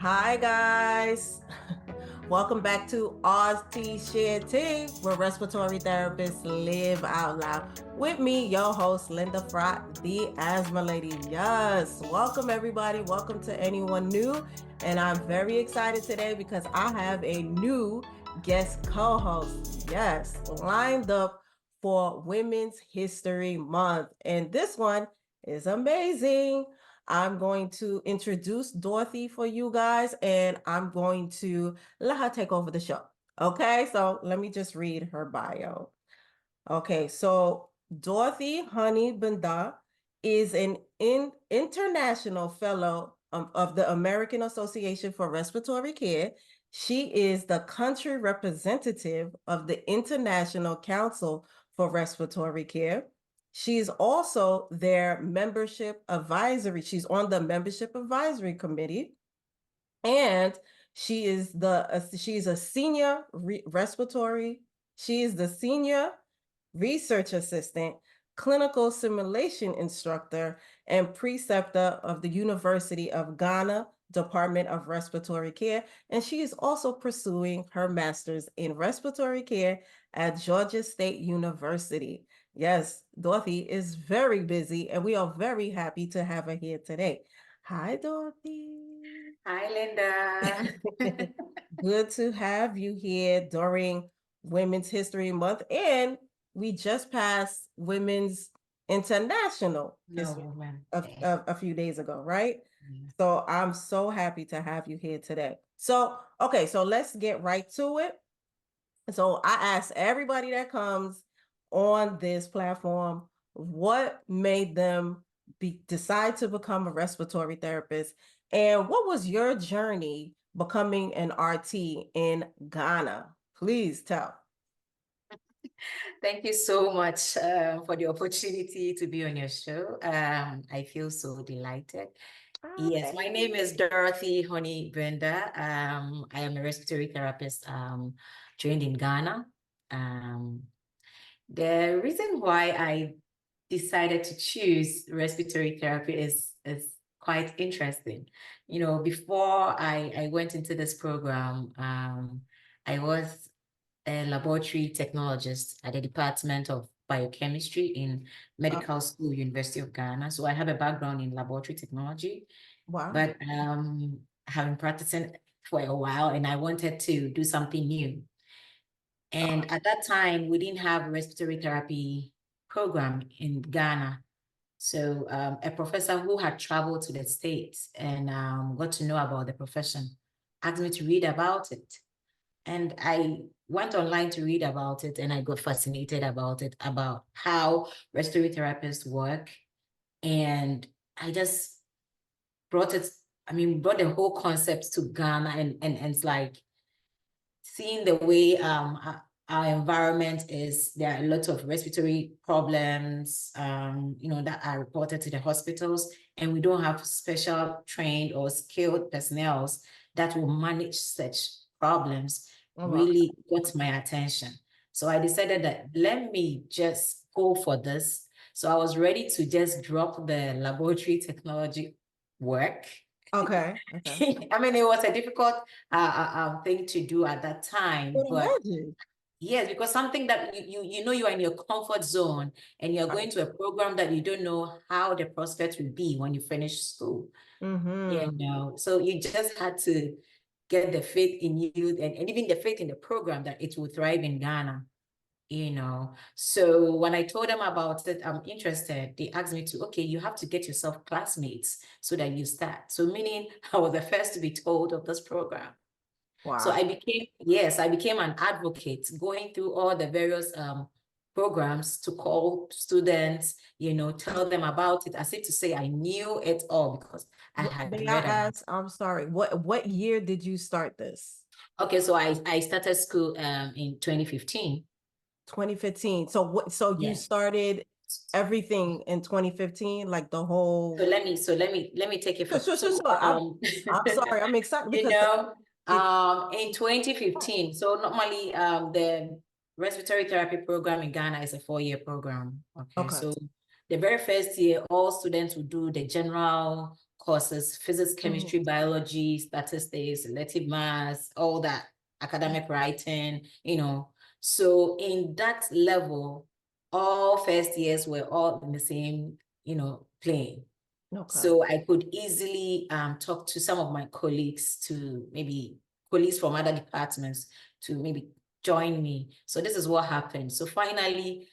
Hi guys, welcome back to Oz Tea Share Tea, where respiratory therapists live out loud. With me, your host, Linda Frott, the asthma lady. Yes, welcome everybody. Welcome to anyone new. And I'm very excited today because I have a new guest co-host. Yes, lined up for Women's History Month. And this one is amazing. I'm going to introduce Dorothy for you guys, and I'm going to let her take over the show. Okay, so let me just read her bio. Okay, so Dorothy Bendah is an international fellow of the American Association for Respiratory Care. She is the country representative of the International Council for Respiratory Care. She's also their membership advisory. She's on the membership advisory committee, and she's a senior respiratory. She is the senior research assistant, clinical simulation instructor, and preceptor of the University of Ghana Department of Respiratory Care. And she is also pursuing her master's in respiratory care at Georgia State University. Yes, Dorothy is very busy, and we are very happy to have her here today. Hi, Dorothy. Hi, Linda. Good to have you here during Women's History Month. And we just passed Women's International History a few days ago, right? Yeah. So I'm so happy to have you here today. So, okay, so let's get right to it. So I asked everybody that comes on this platform, what made them decide to become a respiratory therapist? And what was your journey becoming an RT in Ghana? Please tell. Thank you so much for the opportunity to be on your show. I feel so delighted. Yes, my name is Dorothy Bendah. I am a respiratory therapist trained in Ghana. The reason why I decided to choose respiratory therapy is quite interesting. You know, before I went into this program, I was a laboratory technologist at the Department of Biochemistry in Medical School, University of Ghana. So I have a background in laboratory technology. Wow. But have been practicing for a while, and I wanted to do something new. And at that time, we didn't have a respiratory therapy program in Ghana. So a professor who had traveled to the States and got to know about the profession asked me to read about it. And I went online to read about it, and I got fascinated about it, about how respiratory therapists work. And I just brought the whole concept to Ghana, and it's like seeing the way our environment is. There are a lot of respiratory problems, that are reported to the hospitals, and we don't have special trained or skilled personnel that will manage such problems. Really got my attention. So I decided that let me just go for this. So I was ready to just drop the laboratory technology work. Okay. I mean, it was a difficult thing to do at that time, but yes, because something that you are in your comfort zone, and you're going to a program that you don't know how the prospect will be when you finish school. So you just had to get the faith in you, and even the faith in the program that it will thrive in Ghana. So when I told them about it, I'm interested, they asked me to, okay, you have to get yourself classmates so that you start. So meaning I was the first to be told of this program. Wow. So I became an advocate, going through all the various programs to call students, tell them about it, as if to say I knew it all, because I had read it. I'm sorry, what year did you start this? Okay, so I started school in 2015. 2015. So you started everything in 2015, like the whole. So let me take it from. Sure. I'm sorry, I'm excited because in 2015. So normally the respiratory therapy program in Ghana is a 4-year program. Okay. So the very first year, all students will do the general courses, physics, chemistry, biology, statistics, elective maths, all that, academic writing, So in that level, all first years were all in the same, plane. Okay. So I could easily talk to some of my colleagues, to maybe colleagues from other departments, to maybe join me. So this is what happened. So finally,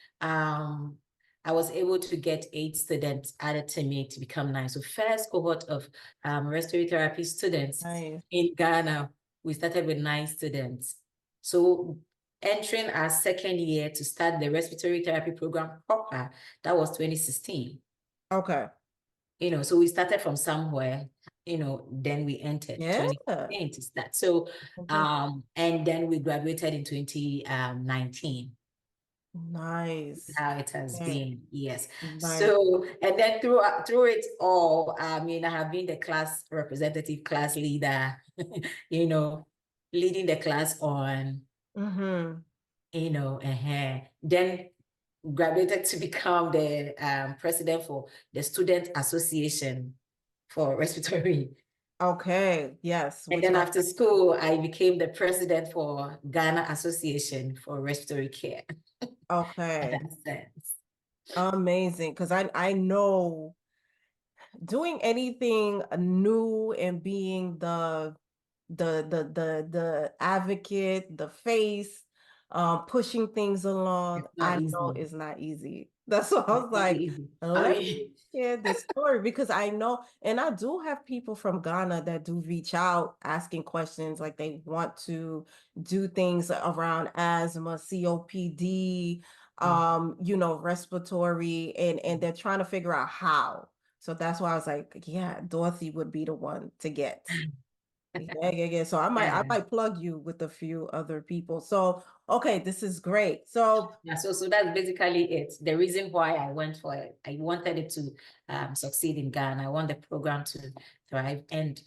I was able to get 8 students added to me to become 9. So first cohort of respiratory therapy students in Ghana, we started with 9 students. So entering our second year to start the respiratory therapy program proper, that was 2016. Okay. So we started from somewhere, then we entered 2016 to start. So, and then we graduated in 2019. Nice. How it has been, yes. Nice. So, and then through it all, I have been the class representative, class leader, leading the class on, then graduated to become the president for the Student Association for Respiratory. Okay, yes. And then after school, I became the president for Ghana Association for Respiratory Care. Okay. In that sense. Amazing. Because I know doing anything new and being the advocate, the face, pushing things along, I know it's not easy. That's what I was like, let me share this story, because I know, and I do have people from Ghana that do reach out asking questions, like they want to do things around asthma, COPD, respiratory, and they're trying to figure out how. So that's why I was like, yeah, Dorothy would be the one to get. Yeah. So I might plug you with a few other people. So, okay, this is great. So yeah, so that's basically it. The reason why I went for it, I wanted it to succeed in Ghana. I want the program to thrive, and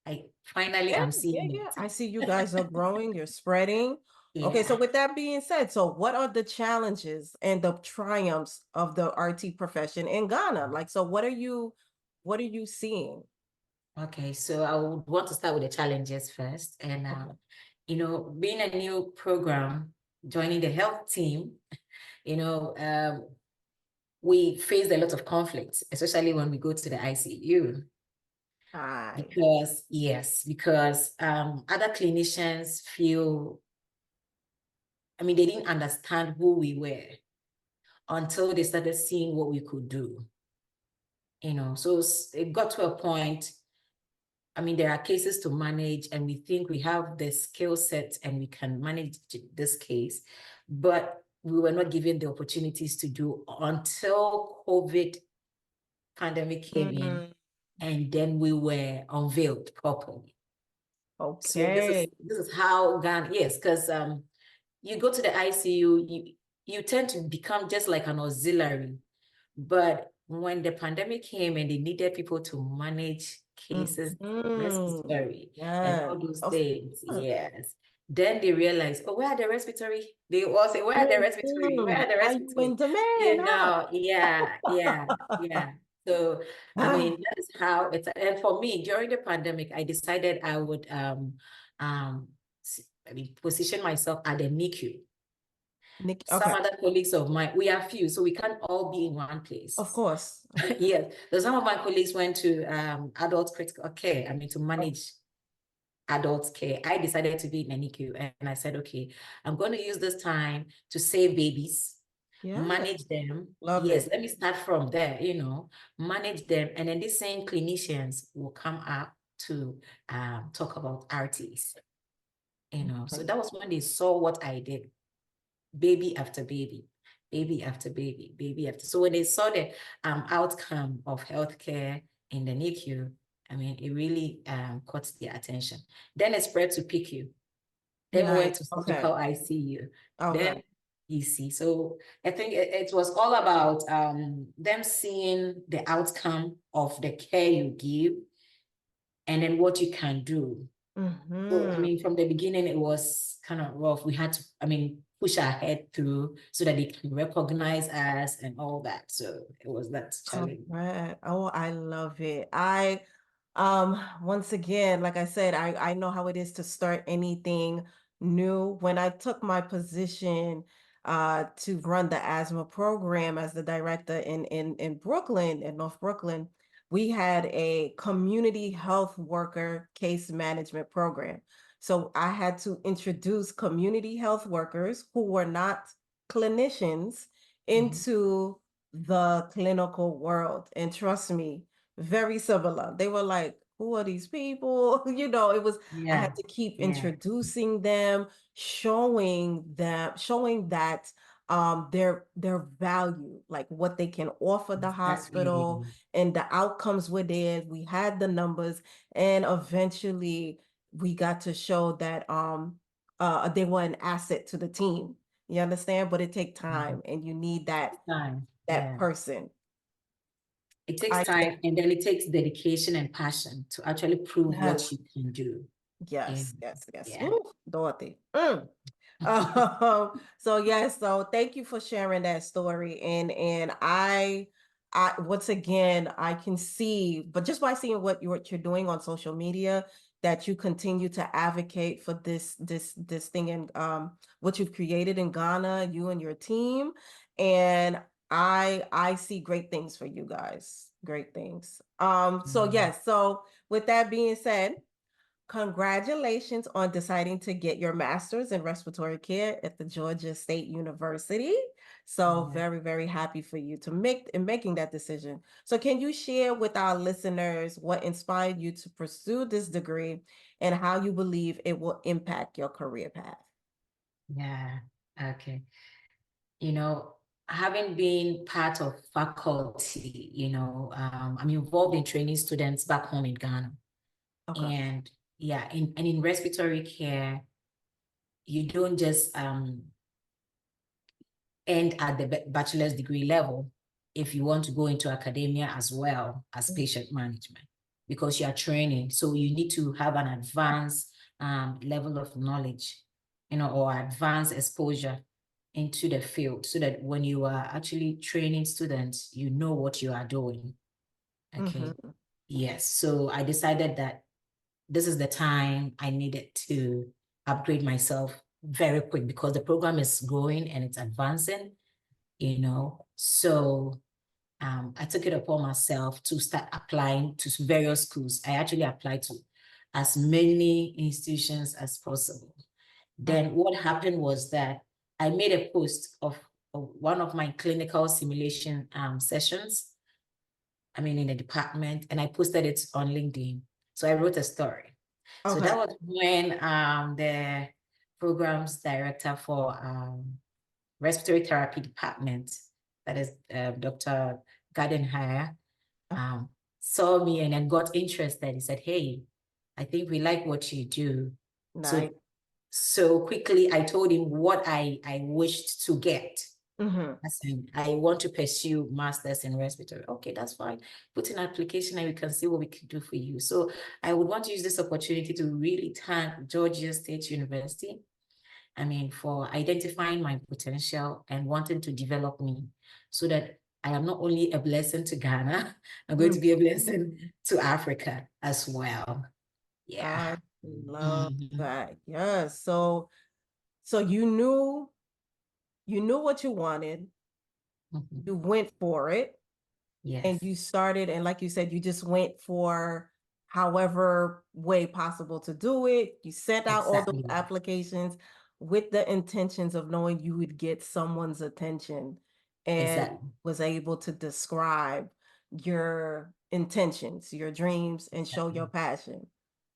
I finally am seeing it. I see you guys are growing, you're spreading. Okay, so with that being said, so what are the challenges and the triumphs of the RT profession in Ghana? Like, so what are you seeing? Okay, so I would want to start with the challenges first. And, being a new program, joining the health team, we faced a lot of conflicts, especially when we go to the ICU. Because other clinicians feel, they didn't understand who we were until they started seeing what we could do. So it got to a point, there are cases to manage, and we think we have the skill set and we can manage this case, but we were not given the opportunities to do until COVID pandemic came in, and then we were unveiled properly. Okay. So this is how Ghana, yes, because you go to the ICU, you tend to become just like an auxiliary, but when the pandemic came and they needed people to manage cases, respiratory, and all those things, yes. Then they realized, oh, where are the respiratory? They all say, where are the respiratory? Where are the respiratory? Yeah. So, that is how it's, and for me, during the pandemic, I decided I would position myself at the NICU. Some other colleagues of mine, we are few, so we can't all be in one place. Of course. Yes. So some of my colleagues went to adult critical care, to manage adult care. I decided to be in NICU, and I said, okay, I'm going to use this time to save babies, manage them. Let me start from there, manage them. And then these same clinicians will come up to talk about RTs, So that was when they saw what I did. Baby after baby, baby after baby, baby after. So when they saw the outcome of healthcare in the NICU, it really caught their attention. Then it spread to PICU. Then we went to surgical ICU. Then EC. So I think it was all about them seeing the outcome of the care you give, and then what you can do. So, from the beginning, it was kind of rough. We had to, push our head through so that they can recognize us and all that. So it was that challenge. Oh, I love it. I Once again, like I said, I know how it is to start anything new. When I took my position to run the asthma program as the director in Brooklyn, in North Brooklyn, we had a community health worker case management program. So I had to introduce community health workers who were not clinicians Mhm. into the clinical world. And trust me, very similar. They were like, who are these people? It was, I Yeah, had to keep yeah, introducing them, showing that their value, like what they can offer the hospital exactly. and the outcomes were there. We had the numbers, and eventually we got to show that they were an asset to the team. You understand? But it takes Mhm. time and you need that Time. that Yeah. person. It takes I time and then it takes dedication and passion to actually prove what Yes. you can do. Yeah. Yes. Yeah. Ooh, Dorothy. So yes, so thank you for sharing that story. And I once again I can see, but just by seeing what you're doing on social media, that you continue to advocate for this thing and what you've created in Ghana, you and your team. And I see great things for you guys. Great things. So Mm. yes, so with that being said, congratulations on deciding to get your master's in respiratory care at the Georgia State University. So Yeah. very, very happy for you to making that decision. So can you share with our listeners what inspired you to pursue this degree and how you believe it will impact your career path? Yeah. Okay. You know, having been part of faculty, I'm involved in training students back home in Ghana. Okay. And yeah, in respiratory care, you don't just end at the bachelor's degree level if you want to go into academia as well as patient management because you are training. So you need to have an advanced level of knowledge, or advanced exposure into the field so that when you are actually training students, you know what you are doing. Okay. Mm-hmm. Yes. So I decided that this is the time I needed to upgrade myself very quick because the program is growing and it's advancing. So I took it upon myself to start applying to various schools. I actually applied to as many institutions as possible. Then what happened was that I made a post of one of my clinical simulation sessions, in a department, and I posted it on LinkedIn. So I wrote a story. So Okay. that was when the programs director for respiratory therapy department, that is Dr. Gardenhire, um, saw me and then got interested. He said, "Hey, I think we like what you do." So Nice. so quickly I told him what I wished to get. Mm-hmm. I said, I want to pursue masters in respiratory. Okay, that's fine. Put in an application and we can see what we can do for you. So I would want to use this opportunity to really thank Georgia State University, for identifying my potential and wanting to develop me so that I am not only a blessing to Ghana, I'm going to be a blessing Mm-hmm. to Africa as well. Yeah. I love Mhm. that. Yes. So you knew what you wanted, Mhm. you went for it, and Yes, you started, and like you said, you just went for however way possible to do it. You sent out all those exactly. applications with the intentions of knowing you would get someone's attention and Exactly. was able to describe your intentions, your dreams, and show Exactly. your passion.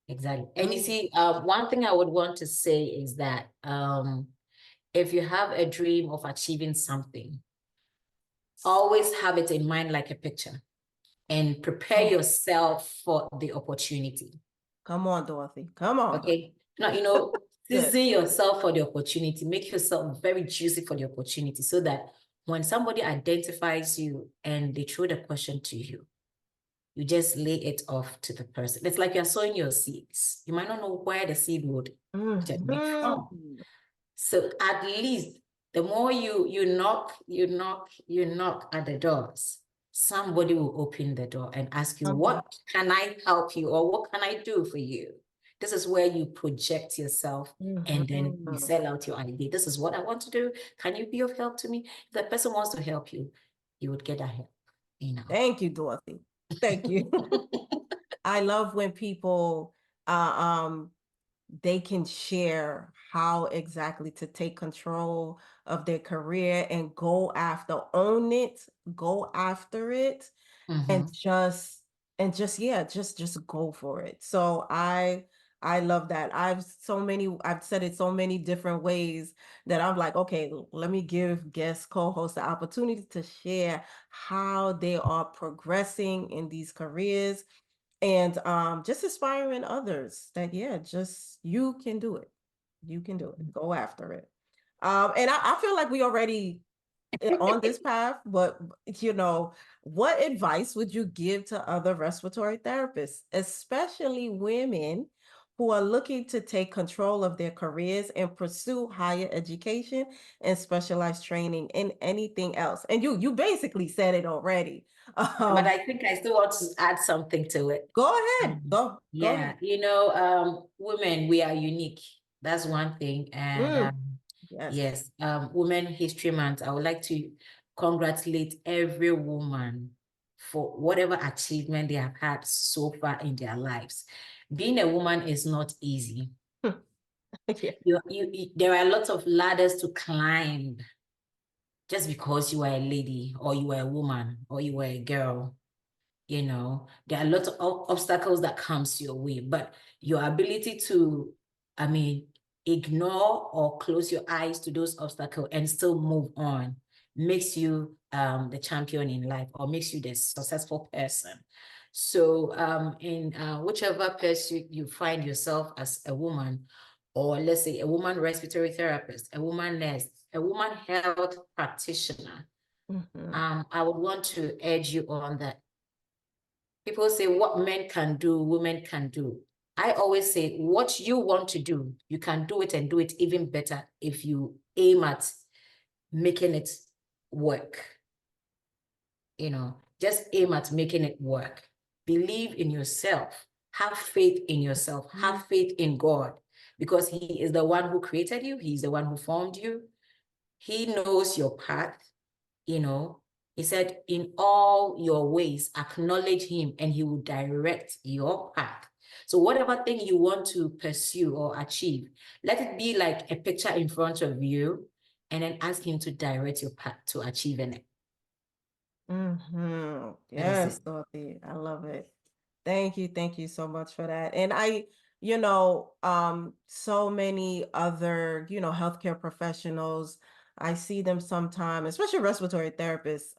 Exactly. And you Mm. see, one thing I would want to say is that if you have a dream of achieving something, always have it in mind like a picture and prepare Oh, yourself for the opportunity. come on, Dorothy. Come on, Dorothy. Okay. Now, Good. season yourself for the opportunity, make yourself very juicy for the opportunity so that when somebody identifies you and they throw the question to you, you just lay it off to the person. It's like you're sowing your seeds. You might not know where the seed would germinate from. Mhm. So at least the more you knock at the doors, somebody will open the door and ask you, Mhm. what can I help you, or what can I do for you? This is where you project yourself, and then you Mhm. sell out your idea. This is what I want to do. Can you be of help to me? If that person wants to help you, you would get that help, you know. Thank you, Dorothy. Thank you. I love when people they can share how exactly to take control of their career and own it, go after it, and Mhm. just yeah, just go for it. So I love that. I've said it so many different ways that I'm like, okay, let me give guest co-hosts the opportunity to share how they are progressing in these careers and just inspiring others that yeah, just you can do it. You can do it. Go after it. And I feel like we already on this path, but what advice would you give to other respiratory therapists, especially women who are looking to take control of their careers and pursue higher education and specialized training in anything else? And you basically said it already. But Um, I think I still want to add something to it. Go ahead. Go Yeah, ahead. women, we are unique. That's one thing. And Mm, yes. yes, Women History Month, I would like to congratulate every woman for whatever achievement they have had so far in their lives. Being a woman is not easy. Yeah. There are lots of ladders to climb just because you are a lady, or you are a woman, or you are a girl. There are lots of obstacles that comes your way, but your ability to, I mean, ignore or close your eyes to those obstacles and still move on makes you the champion in life, or makes you the successful person. So in whichever pursuit you find yourself as a woman, or let's say a woman respiratory therapist, a woman nurse, a woman health practitioner, Mhm. I would want to urge you on that. People say what men can do, women can do. I always say what you want to do, you can do it, and do it even better if you aim at making it work. Just aim at making it work. Believe in yourself. Have faith in yourself. Mhm. Have faith in God, because He is the one who created you. He's the one who formed you. He knows your path. He said, in all your ways, acknowledge Him, and He will direct your path. So whatever thing you want to pursue or achieve, let it be like a picture in front of you, and then ask Him to direct your path to achieving it. That is Yes, it. Dorothy. I love it. Thank you. Thank you so much for that. And so many other, healthcare professionals, I see them sometimes, especially respiratory therapists,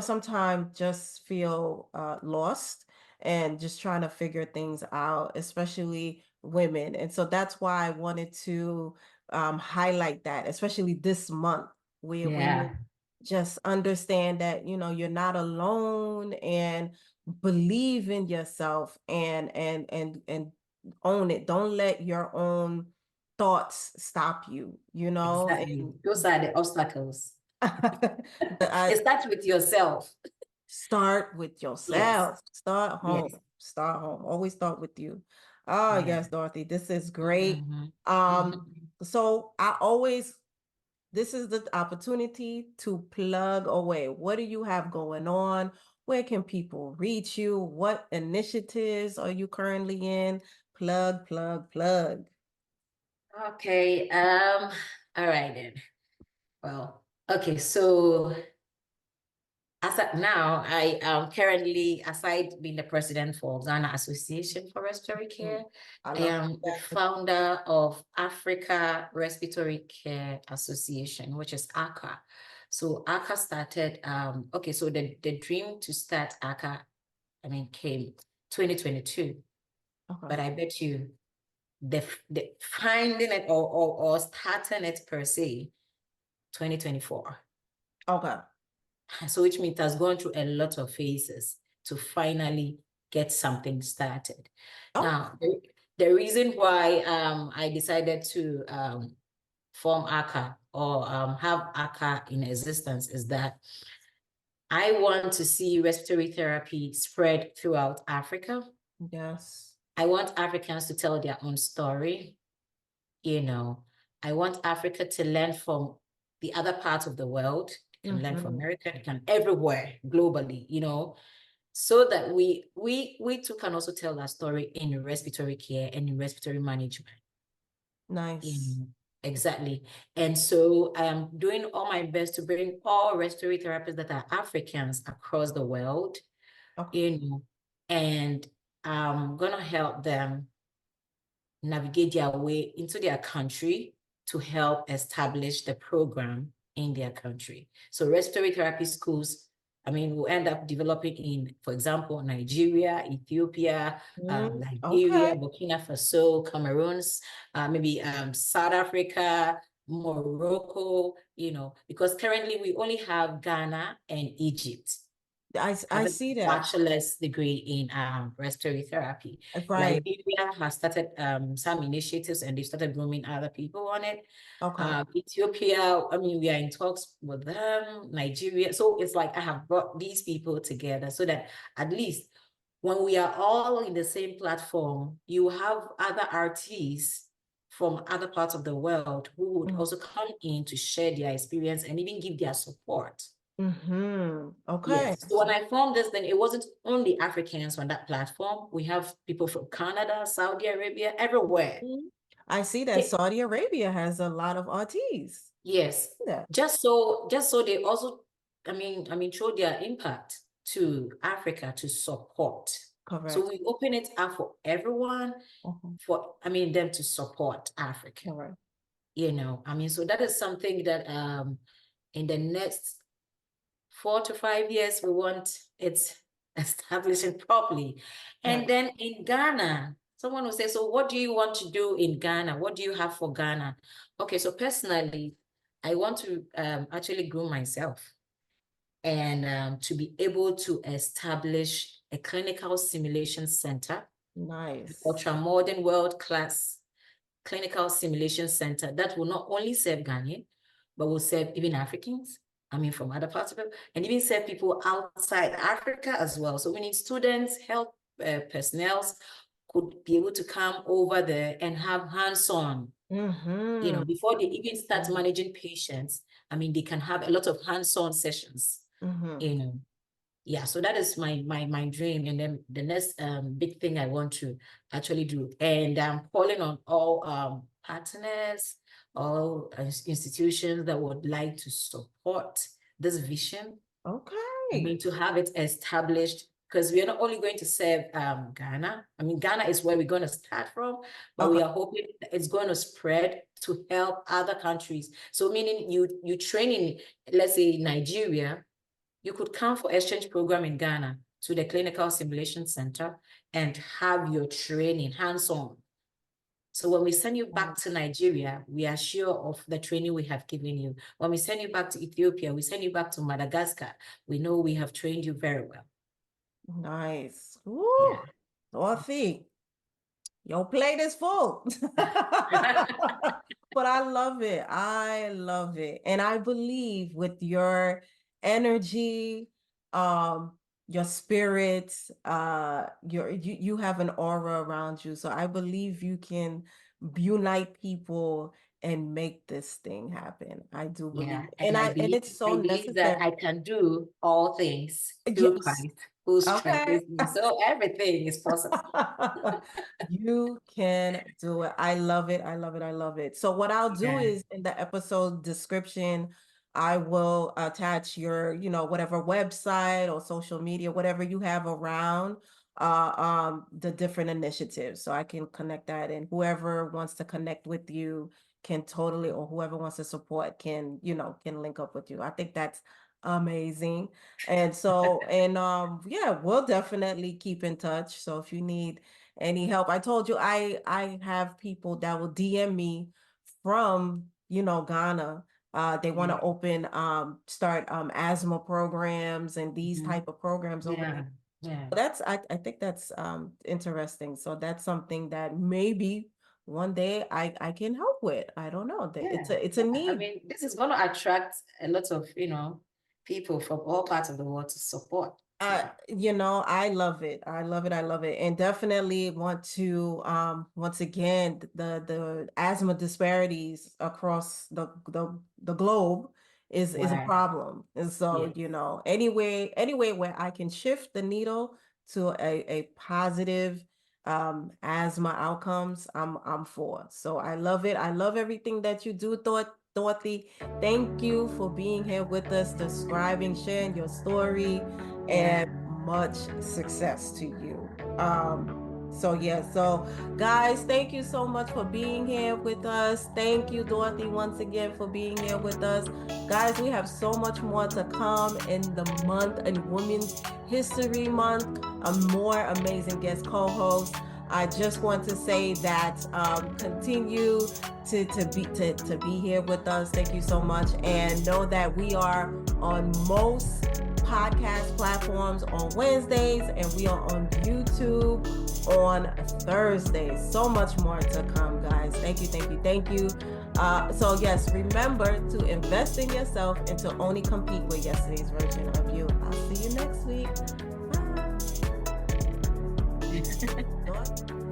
sometimes just feel lost and just trying to figure things out, especially women. And so that's why I wanted to highlight that, especially this month where Yeah, women just understand that you're not alone, and believe in yourself, and own it. Don't let your own thoughts stop you, exactly. Those are the obstacles. I It starts with yourself. start with yourself. Yes, Start home. yes, Start home. Always start with you. Oh yeah. yes, Dorothy, this is great. Mhm. um Mhm. so this is the opportunity to plug away. What do you have going on? Where can people reach you? What initiatives are you currently in? Plug, plug, plug. Okay. All right then. Well, okay, so as of now, I am currently, aside being the president for Ghana Association for Respiratory Mm, Care, I I love am the that. founder of Africa Respiratory Care Association, which is ACA. So ACA started, okay, so the dream to start ACA, came 2022, Okay. but I bet you the finding it, or starting it per se, 2024. Okay. So which means it has gone through a lot of phases to finally get something started. Oh. Now, the reason why I decided to form ACA, or have ACA in existence, is that I want to see respiratory therapy spread throughout Africa. Yes. I want Africans to tell their own story. I want Africa to learn from the other parts of the world. They can learn from America, they can everywhere globally, so that we too can also tell our story in respiratory care and in respiratory management. Nice. Exactly. And so I am doing all my best to bring all respiratory therapists that are Africans across the world, Okay. and I'm gonna help them navigate their way into their country to help establish the program in their country. So respiratory therapy schools, we'll end up developing in, for example, Nigeria, Ethiopia, Liberia, Okay. Burkina Faso, Cameroon, maybe South Africa, Morocco, because currently we only have Ghana and Egypt I having see a that. bachelor's degree in respiratory therapy. Right. Liberia has started some initiatives and they started grooming other people on it. Okay. Ethiopia, we are in talks with them, Nigeria. So it's like I have brought these people together so that at least when we are all in the same platform, you have other RTs from other parts of the world who would also come in to share their experience and even give their support. Okay. Yes. So when I formed this, then it wasn't only Africans on that platform. We have people from Canada, Saudi Arabia, everywhere. I see that Saudi Arabia has a lot of RTs. Yes. Yeah. Just so they also, show their impact to Africa to support. So Correct. we open it up for everyone, for them to support Africa. Correct. So that is something that in the next 4 to 5 years, we want it established properly. And then in Ghana, someone will say, so what do you want to do in Ghana? What do you have for Ghana? Okay, so personally, I want to actually groom myself and to be able to establish a clinical simulation center, Nice. ultra-modern, world-class clinical simulation center that will not only serve Ghanaian, but will serve even Africans, from other parts of it, and even serve people outside Africa as well. So we need students, health personnel could be able to come over there and have hands-on, before they even start managing patients. They can have a lot of hands-on sessions, Yeah, so that is my dream. And then the next big thing I want to actually do. And I'm calling on all partners, all institutions that would like to support this vision. Okay. To have it established, because we are not only going to serve Ghana. Ghana is where we're going to start from, but we are hoping that it's going to spread to help other countries. So meaning you train in, let's say, Nigeria, you could come for exchange program in Ghana to the Clinical Simulation Center and have your training hands-on. So when we send you back to Nigeria, we are sure of the training we have given you. When we send you back to Ethiopia, we send you back to Madagascar, we know we have trained you very well. Nice. Woo. Yeah. Dorothy, your plate is full. But I love it. I love it. And I believe with your energy, your spirit, you have an aura around you. So I believe you can unite people and make this thing happen. I do believe. Yeah, And and it's so I believe that necessary. I can do all things through Yes. Christ who Okay. strengthens me. So everything is possible. You can do it. I love it. I love it. I love it. So what I'll do Yeah. is in the episode description, I will attach your, whatever website or social media, whatever you have around the different initiatives. So I can connect that, and whoever wants to connect with you can totally, or whoever wants to support can, can link up with you. I think that's amazing. And so, and yeah, we'll definitely keep in touch. So if you need any help, I told you I have people that will DM me from, Ghana. They want to open start asthma programs and these type of programs over there. Yeah. That's I think that's interesting. So that's something that maybe one day I can help with. I don't know. It's a need. This is going to attract a lot of, people from all parts of the world to support. I love it. I love it. I love it. And definitely want to once again the asthma disparities across the globe is a Right. problem. And so, Yes. anyway where I can shift the needle to a positive asthma outcomes, I'm for. So I love it. I love everything that you do, Dorothy. Thank you for being here with us, describing, sharing your story, Yeah. and much success to you. So guys, thank you so much for being here with us. Thank you, Dorothy, once again for being here with us. Guys, we have so much more to come in the month, in Women's History Month, a more amazing guest co-host. I just want to say that continue to be here with us. Thank you so much, and know that we are on most podcast platforms on Wednesdays, and we are on YouTube on Thursdays. So much more to come, guys. Thank you, thank you, thank you. So yes, remember to invest in yourself and to only compete with yesterday's version of you. I'll see you next week. Bye.